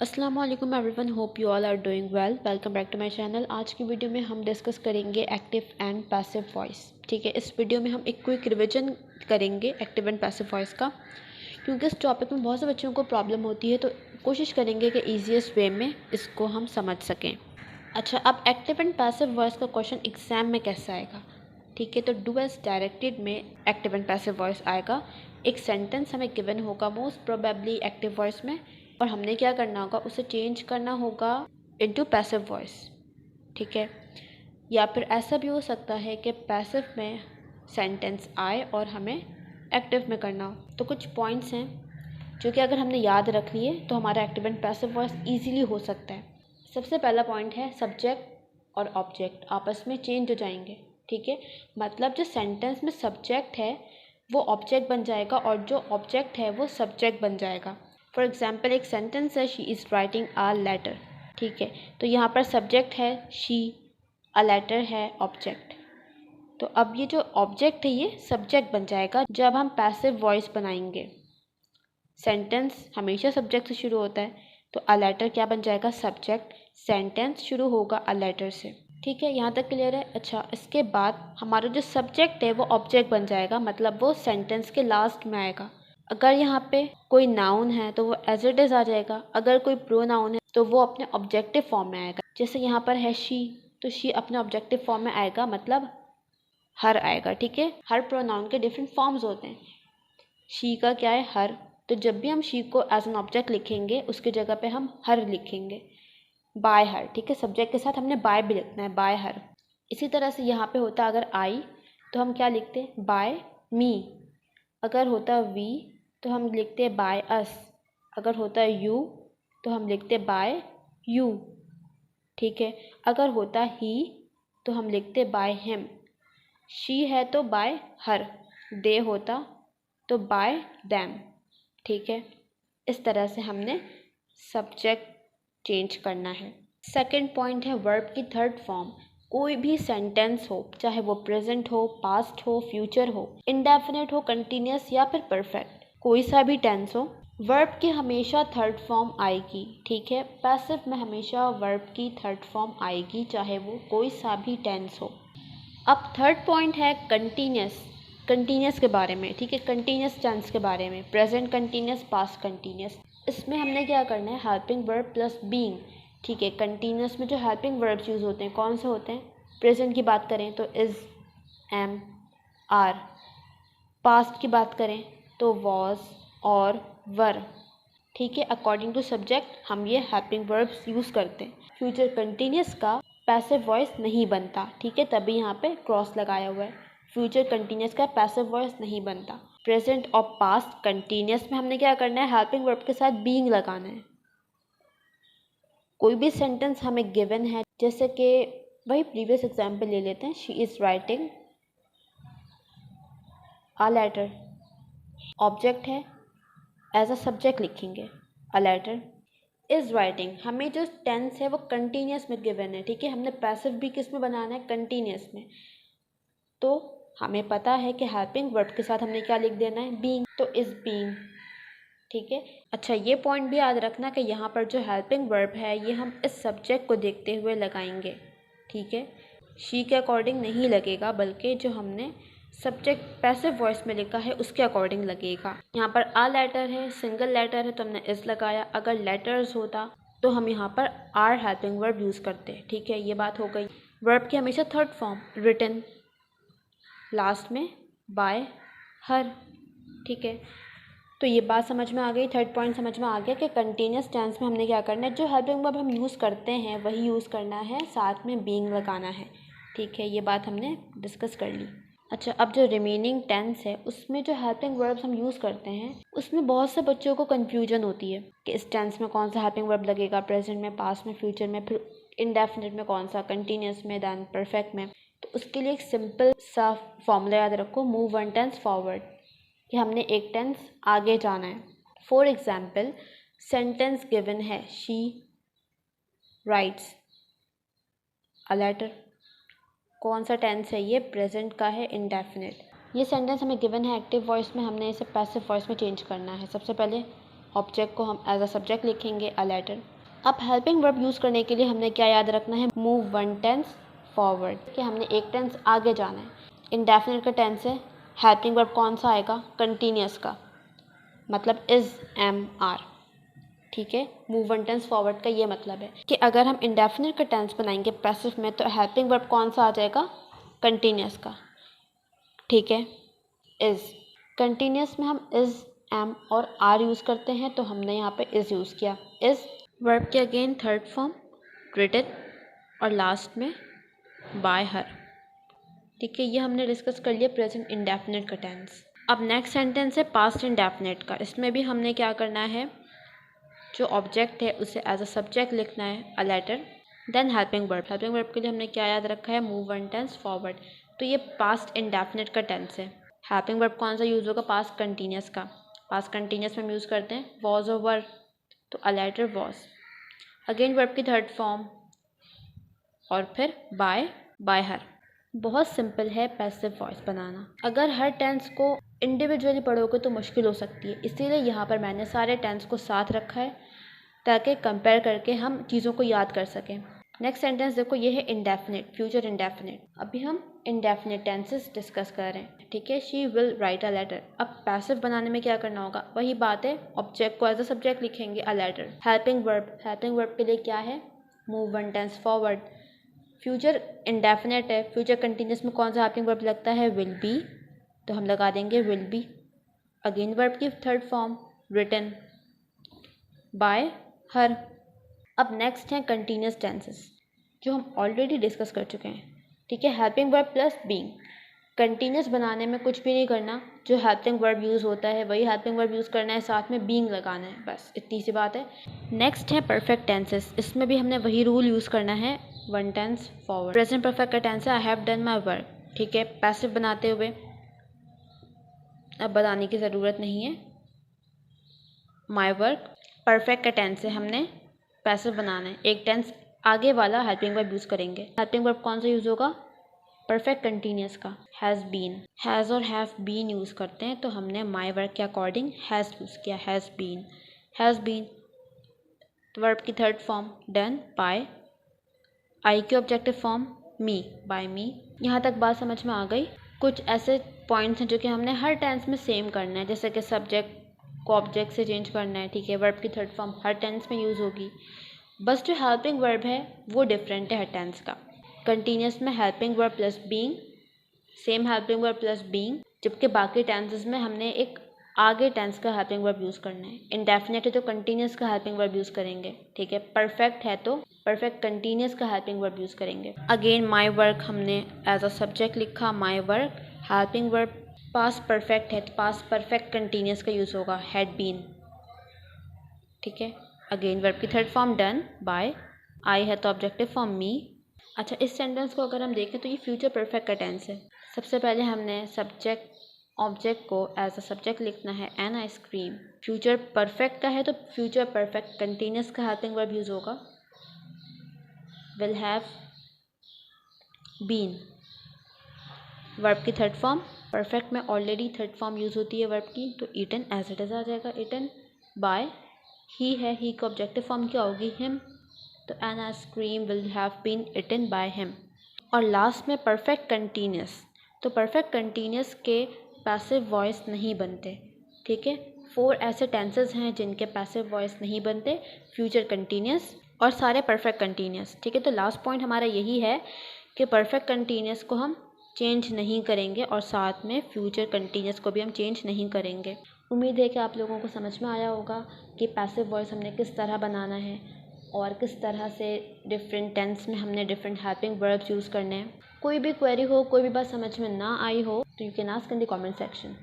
अस्सलाम वालेकुम everyone, hope you all are doing well. Welcome back to my channel. आज की वीडियो में हम डिस्कस करेंगे एक्टिव एंड पैसिव वॉइस। ठीक है, इस वीडियो में हम एक क्विक रिवीजन करेंगे एक्टिव एंड पैसिव वॉइस का, क्योंकि इस टॉपिक में बहुत से बच्चों को प्रॉब्लम होती है, तो कोशिश करेंगे कि ईजीएस्ट वे में इसको हम समझ सकें। अच्छा, अब एक्टिव एंड पैसिव वॉइस का क्वेश्चन एग्जाम में कैसा आएगा? ठीक है, तो डू एज डायरेक्टेड में एक्टिव एंड पैसिव वॉइस आएगा। एक सेंटेंस हमें गिवन होगा मोस्ट प्रोबेबली एक्टिव वॉइस में, और हमने क्या करना होगा, उसे चेंज करना होगा इनटू पैसिव वॉइस। ठीक है, या फिर ऐसा भी हो सकता है कि पैसिव में सेंटेंस आए और हमें एक्टिव में करना हो। तो कुछ पॉइंट्स हैं जो कि अगर हमने याद रख लिए तो हमारा active and passive voice easily हो सकता है। सबसे पहला पॉइंट है सब्जेक्ट और ऑब्जेक्ट आपस में चेंज हो जाएंगे। ठीक है, मतलब जो सेंटेंस में सब्जेक्ट है वो ऑब्जेक्ट बन जाएगा और जो ऑब्जेक्ट है वो सब्जेक्ट बन जाएगा। फॉर एग्जाम्पल, एक सेंटेंस है she is writing a letter. ठीक है, तो यहाँ पर सब्जेक्ट है शी, अ लेटर है ऑब्जेक्ट। तो अब ये जो ऑब्जेक्ट है ये सब्जेक्ट बन जाएगा जब हम पैसिव वॉइस बनाएंगे। सेंटेंस हमेशा सब्जेक्ट से शुरू होता है, तो अ लेटर क्या बन जाएगा? सब्जेक्ट। सेंटेंस शुरू होगा अ लेटर से। ठीक है, यहाँ तक क्लियर है? अच्छा, इसके बाद हमारा जो सब्जेक्ट है वो ऑब्जेक्ट बन जाएगा, मतलब वो सेंटेंस के लास्ट में आएगा। अगर यहाँ पे कोई नाउन है तो वो एज इट इज़ आ जाएगा, अगर कोई प्रोनाउन है तो वो अपने ऑब्जेक्टिव फॉर्म में आएगा। जैसे यहाँ पर है शी, तो शी अपने ऑब्जेक्टिव फॉर्म में आएगा, मतलब हर आएगा। ठीक है, हर प्रोनाउन के डिफरेंट फॉर्म्स होते हैं, शी का क्या है? हर। तो जब भी हम शी को एज एन ऑब्जेक्ट लिखेंगे उसकी जगह पे हम हर लिखेंगे, बाय हर। ठीक है, सब्जेक्ट के साथ हमने बाय भी लिखना है, बाय हर। इसी तरह से यहाँ पे होता अगर आई तो हम क्या लिखते हैं? बाय मी। अगर होता वी तो हम लिखते हैं बाय अस। अगर होता यू तो हम लिखते बाय यू। ठीक है, अगर होता ही तो हम लिखते बाय हिम। शी है तो बाय हर, दे होता तो बाय दैम। ठीक है, इस तरह से हमने सब्जेक्ट चेंज करना है। सेकंड पॉइंट है वर्ब की थर्ड फॉर्म। कोई भी सेंटेंस हो, चाहे वो प्रेजेंट हो, पास्ट हो, फ्यूचर हो, इंडेफिनिट हो, कंटिन्यूस या फिर परफेक्ट, कोई सा भी टेंस हो, वर्ब की हमेशा थर्ड फॉर्म आएगी। ठीक है, पैसिव में हमेशा वर्ब की थर्ड फॉर्म आएगी, चाहे वो कोई सा भी टेंस हो। अब थर्ड पॉइंट है कंटिन्यूस। कंटिन्यूस के बारे में। ठीक है, कंटिन्यूस टेंस के बारे में, प्रेजेंट कंटिन्यूस, पास्ट कंटिन्यूस। इसमें हमने क्या करना है? Helping verb plus being. ठीक है, कंटिन्यूस में जो हेल्पिंग वर्ब्स यूज़ होते हैं कौन से होते हैं? प्रेजेंट की बात करें तो इज़, एम, आर। पास्ट की बात करें तो वॉज और वर। ठीक है, अकॉर्डिंग टू सब्जेक्ट हम ये हेल्पिंग वर्ब्स यूज़ करते हैं। फ्यूचर कंटिन्यूस का पैसिव वॉइस नहीं बनता। ठीक है, तभी यहाँ पे क्रॉस लगाया हुआ है। फ्यूचर कंटिन्यूस का पैसिव वॉइस नहीं बनता। प्रेजेंट और पास्ट कंटिन्यूस में हमने क्या करना है? हेल्पिंग वर्ब के साथ बीइंग लगाना है। कोई भी सेंटेंस हमें गिवन है, जैसे कि वही प्रीवियस एग्जाम्पल ले लेते हैं, she is writing a letter. Object है, एज अ सब्जेक्ट लिखेंगे अ लेटर। इज़ राइटिंग, हमें जो टेंस है वो कंटिन्यूस में गिवन है। ठीक है, हमने पैसिव भी किस में बनाना है? कंटिन्यूस में। तो हमें पता है कि हेल्पिंग वर्ब के साथ हमने क्या लिख देना है? बीइंग, तो इज़ बीइंग। ठीक है, अच्छा ये पॉइंट भी याद रखना कि यहाँ पर जो हेल्पिंग वर्ब है ये हम इस सब्जेक्ट को देखते हुए लगाएंगे। ठीक है, शी के अकॉर्डिंग नहीं लगेगा, बल्कि जो हमने सब्जेक्ट पैसिव वॉइस में लिखा है उसके अकॉर्डिंग लगेगा। यहाँ पर आ लेटर है, सिंगल लेटर है तो हमने इस लगाया। अगर लेटर्स होता तो हम यहाँ पर आर हेल्पिंग वर्ब यूज़ करते। ठीक है, ये बात हो गई। वर्ब की हमेशा थर्ड फॉर्म रिटन, लास्ट में बाय हर। ठीक है, तो ये बात समझ में आ गई। थर्ड पॉइंट समझ में आ गया कि कंटिन्यूस टेंस में हमने क्या करना है? जो हेल्पिंग वर्ब हम यूज़ करते हैं वही यूज़ करना है, साथ में बीइंग लगाना है। ठीक है, ये बात हमने डिस्कस कर ली। अच्छा, अब जो रिमेनिंग टेंस है उसमें जो हेल्पिंग वर्ब्स हम यूज़ करते हैं उसमें बहुत से बच्चों को कन्फ्यूजन होती है कि इस टेंस में कौन सा हेल्पिंग वर्ब लगेगा, प्रेजेंट में, पास्ट में, फ्यूचर में, फिर इंडेफिनिट में कौन सा, कंटिन्यूस में, दैन परफेक्ट में। तो उसके लिए एक सिंपल सा फॉर्मूला याद रखो, मूव वन टेंस फॉरवर्ड, कि हमने एक टेंस आगे जाना है। फॉर एग्जाम्पल, सेंटेंस गिवन है शी राइट्स अ लेटर। कौन सा टेंस है ये? प्रेजेंट का है, इंडेफिनिट। ये सेंटेंस हमें गिवन है एक्टिव वॉइस में, हमने इसे पैसिव वॉइस में चेंज करना है। सबसे पहले ऑब्जेक्ट को हम एज अ सब्जेक्ट लिखेंगे अ लेटर। अब हेल्पिंग वर्ब यूज़ करने के लिए हमने क्या याद रखना है, मूव वन टेंस फॉरवर्ड, कि हमने एक टेंस आगे जाना है। इंडेफिनिट का टेंस है, हेल्पिंग वर्ब कौन सा आएगा, कंटिन्यूस का, मतलब इज, एम, आर। ठीक है, मूव वन टेंस फॉरवर्ड का ये मतलब है कि अगर हम इंडेफिनिट का टेंस बनाएंगे पैसिव में तो हेल्पिंग वर्ब कौन सा आ जाएगा, कंटिन्यूस का। ठीक है, इज़, कंटिन्यूस में हम इज़, एम और आर यूज़ करते हैं, तो हमने यहाँ पे इज़ यूज़ किया। इज़ वर्ब के अगेन थर्ड फॉर्म रिटन और लास्ट में बाय हर। ठीक है, ये हमने डिस्कस कर लिया प्रेजेंट इंडेफिनिट का टेंस। अब नेक्स्ट सेंटेंस है पास्ट इंडेफिनिट का। इसमें भी हमने क्या करना है, जो ऑब्जेक्ट है उसे एज अ सब्जेक्ट लिखना है a letter, then helping verb. Helping verb के लिए हमने क्या याद रखा है, मूव वन टेंस फॉरवर्ड। तो ये पास्ट इंडेफिनिट का टेंस है। हेल्पिंग वर्ब कौन सा यूज़ होगा, पास्ट कंटिन्यूस का। पास्ट कंटिन्यूस में हम यूज़ करते हैं वॉज और वर, तो a letter was. Again verb की थर्ड फॉर्म और फिर बाय हर। बहुत सिंपल है पैसिव वॉइस बनाना। अगर हर टेंस को इंडिविजुअली पढ़ोगे तो मुश्किल हो सकती है, इसीलिए यहाँ पर मैंने सारे टेंस को साथ रखा है ताकि कंपेयर करके हम चीज़ों को याद कर सकें। नेक्स्ट सेंटेंस देखो, ये है इंडेफिनिट, फ्यूचर इंडेफिनिट। अभी हम इंडेफिनिट टेंसेस डिस्कस कर रहे हैं। ठीक है, she will write a letter. अब पैसिव बनाने में क्या करना होगा, वही बात है, ऑब्जेक्ट को एज अ सब्जेक्ट लिखेंगे अ लेटर। हेल्पिंग वर्ब के लिए क्या है, move one tense forward. Future indefinite है, फ्यूचर कंटिन्यूस में कौन सा हेल्पिंग वर्ब लगता है, विल बी, तो हम लगा देंगे विल बी। अगेन वर्ब की third form written by her. अब नेक्स्ट है कंटिन्यूस टेंसेस, जो हम ऑलरेडी डिस्कस कर चुके हैं। ठीक है, helping verb plus being. Continuous बनाने में कुछ भी नहीं करना, जो हेल्पिंग वर्ब यूज़ होता है वही हेल्पिंग वर्ब यूज़ करना है, साथ में बीइंग लगाना है, बस इतनी सी बात है। नेक्स्ट है परफेक्ट टेंसेस। इसमें भी हमने वही रूल यूज़ करना है, one tense forward. Present perfect का टेंस है I have done my work. ठीक है, पैसिव बनाते हुए अब बताने की ज़रूरत नहीं है, माई वर्क। परफेक्ट का टेंस है, हमने पैसिव बनाना है, एक टेंस आगे वाला हेल्पिंग वर्ब यूज़ करेंगे। हेल्पिंग वर्ब कौन सा यूज़ होगा, परफेक्ट कंटिन्यूस का, हैज़ बीन। हैज़ और हैव बीन यूज़ करते हैं, तो हमने माई वर्क के अकॉर्डिंग हैज़ यूज़ किया, हैज़ बीन। वर्ब की थर्ड फॉर्म डन बाय। आई की ऑब्जेक्टिव फॉर्म मी, बाय मी। यहाँ तक बात समझ में आ गई। कुछ ऐसे पॉइंट्स हैं जो कि हमने हर टेंस में सेम करना है, जैसे कि सब्जेक्ट को ऑब्जेक्ट से चेंज करना है। ठीक है, वर्ब की थर्ड फॉर्म हर टेंस में यूज़ होगी, बस जो हेल्पिंग वर्ब है वो डिफरेंट है हर टेंस का। कंटिन्यूस में helping verb plus being, same helping verb plus being, जबकि बाकी टेंसेस में हमने एक आगे टेंस का हेल्पिंग वर्ब यूज़ करना है। इंडेफिनिट है तो कंटिन्यूस का हेल्पिंग वर्ब यूज़ करेंगे। ठीक है, परफेक्ट है तो परफेक्ट कंटिन्यूस का हेल्पिंग वर्ब यूज़ करेंगे। अगेन माई वर्क हमने एज अ सब्जेक्ट लिखा, my work. Helping verb past perfect है तो पास्ट परफेक्ट कंटिन्यूस का यूज़ होगा, हैड बीन। ठीक है, अगेन वर्ब की थर्ड फॉर्म डन बाय। आई है तो ऑब्जेक्टिव फॉर्म मी। अच्छा, इस सेंटेंस को अगर हम देखें तो ये फ्यूचर परफेक्ट का टेंस है। सबसे पहले हमने सब्जेक्ट ऑब्जेक्ट को एज अ सब्जेक्ट लिखना है, एन आइसक्रीम। फ्यूचर परफेक्ट का है तो फ्यूचर परफेक्ट कंटिन्यूस का हेल्पिंग वर्ब यूज़ होगा, विल हैव बीन। वर्ब की थर्ड फॉर्म, परफेक्ट में ऑलरेडी थर्ड फॉर्म यूज़ होती है वर्ब की, तो ईटन एज इट इज़ आ जाएगा, ईटन बाय। ही है, ही का ऑब्जेक्टिव फॉर्म क्या होगी, हिम, तो an ice cream will have been eaten by him. और लास्ट में परफेक्ट कंटिन्यूस, तो परफेक्ट कंटिन्यूस के पैसिव वॉइस नहीं बनते। ठीक है, 4 ऐसे टेंसेस हैं जिनके पैसिव वॉइस नहीं बनते, फ्यूचर कंटिन्यूस और सारे परफेक्ट कंटिन्यूस। ठीक है, तो लास्ट पॉइंट हमारा यही है कि परफेक्ट कंटिन्यूस को हम चेंज नहीं करेंगे और साथ में फ्यूचर कंटिन्यूस को भी हम चेंज नहीं करेंगे। उम्मीद है कि आप लोगों को समझ में आया होगा कि पैसिव वॉइस हमने किस तरह बनाना है और किस तरह से डिफरेंट टेंस में हमने डिफरेंट हेल्पिंग वर्ब्स यूज़ करने हैं। कोई भी क्वेरी हो, कोई भी बात समझ में ना आई हो तो you can ask in the comment section.